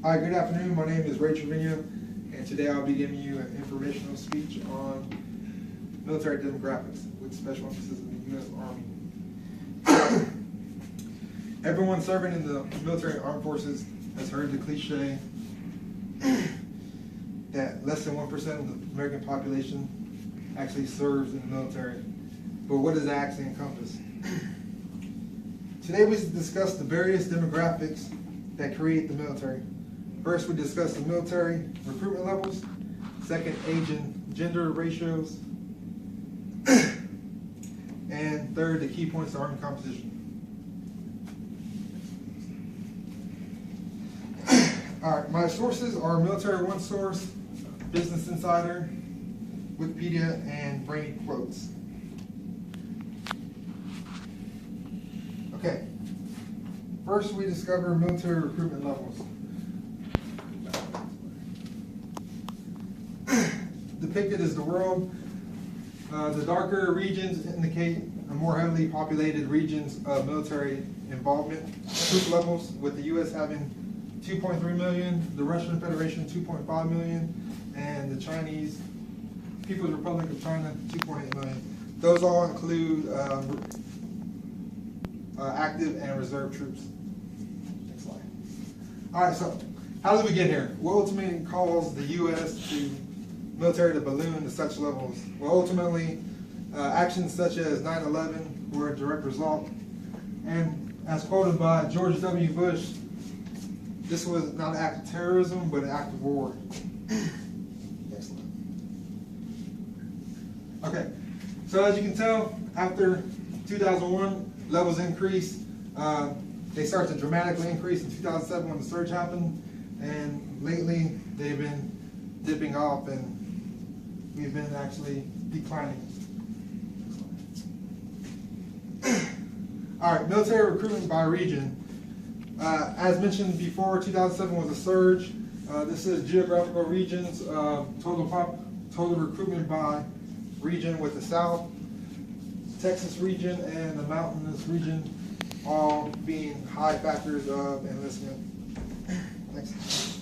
Hi, good afternoon. My name is Trevino, and today I'll be giving you an informational speech on military demographics with special emphasis in the U.S. Army. Everyone serving in the military armed forces has heard the cliche that less than 1% of the American population actually serves in the military. But what does that actually encompass? Today we discuss the various demographics that create the military. First, we discuss the military recruitment levels. Second, age and gender ratios. And third, the key points of Army composition. All right, my sources are Military One Source, Business Insider, Wikipedia, and Brainy Quotes. Okay, first we discover military recruitment levels. Depicted is the world. The darker regions indicate more heavily populated regions of military involvement. Troop levels, with the U.S. having 2.3 million, the Russian Federation 2.5 million, and the Chinese People's Republic of China 2.8 million. Those all include active and reserve troops. Next slide. All right, so how did we get here? What ultimately caused the U.S. military to balloon to such levels? Well, ultimately, actions such as 9/11 were a direct result. And as quoted by George W. Bush, this was not an act of terrorism, but an act of war. Next slide. Okay, so as you can tell, after 2001, levels increased. They started to dramatically increase in 2007 when the surge happened, and lately they've been dipping off, and we've been actually declining. All right, military recruitment by region. As mentioned before, 2007 was a surge. This is geographical regions, total recruitment by region, with the South, Texas region, and the mountainous region all being high factors of enlistment. Next.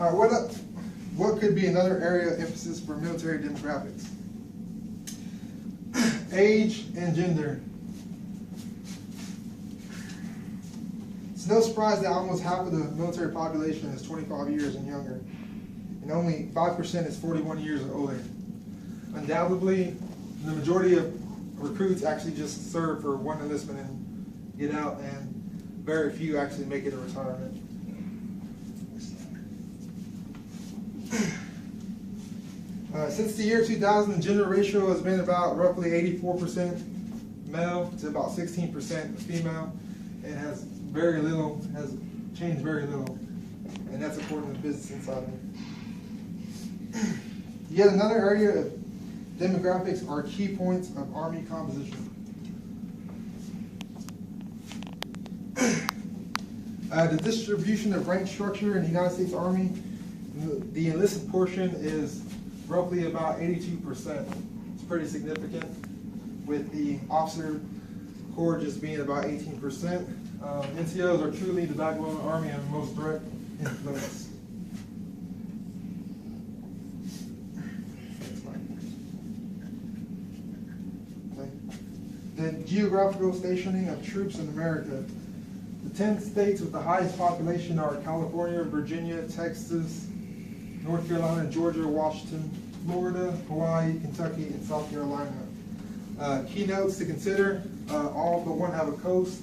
All right, what could be another area of emphasis for military demographics? Age and gender. It's no surprise that almost half of the military population is 25 years and younger, and only 5% is 41 years or older. Undoubtedly, the majority of recruits actually just serve for one enlistment and get out, and very few actually make it to retirement. Since the year 2000, the gender ratio has been about roughly 84% male to about 16% female, and has changed very little, and that's according to Business Insider. Yet another area of demographics are key points of Army composition. The distribution of rank structure in the United States Army, the enlisted portion is roughly about 82%. It's pretty significant, with the officer corps just being about 18%. NCOs are truly the backbone of the Army and most direct influence. Okay. The geographical stationing of troops in America. The 10 states with the highest population are California, Virginia, Texas, North Carolina, Georgia, Washington, Florida, Hawaii, Kentucky, and South Carolina. Keynotes to consider: all but one have a coast.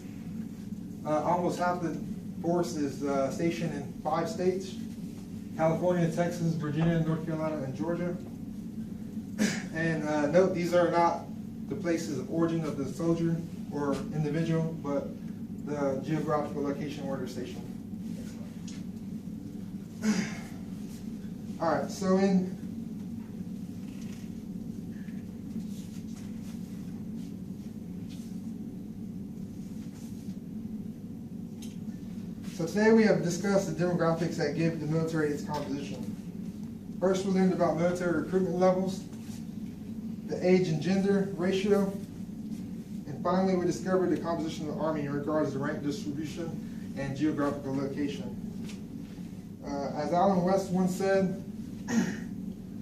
Almost half the force is stationed in 5 states: California, Texas, Virginia, North Carolina, and Georgia. And note, these are not the places of origin of the soldier or individual, but the geographical location where they're stationed. All right, so today we have discussed the demographics that give the military its composition. First, we learned about military recruitment levels, the age and gender ratio, and finally we discovered the composition of the Army in regards to rank distribution and geographical location. As Alan West once said,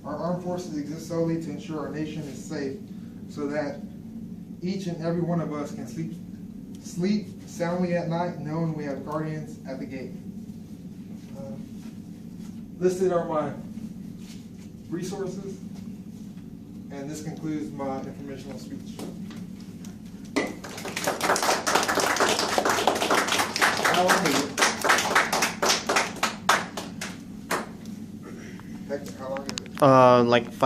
our armed forces exist solely to ensure our nation is safe, so that each and every one of us can sleep soundly at night, knowing we have guardians at the gate. Listed are my resources, and this concludes my informational speech. How long is it? How long is it? Like 5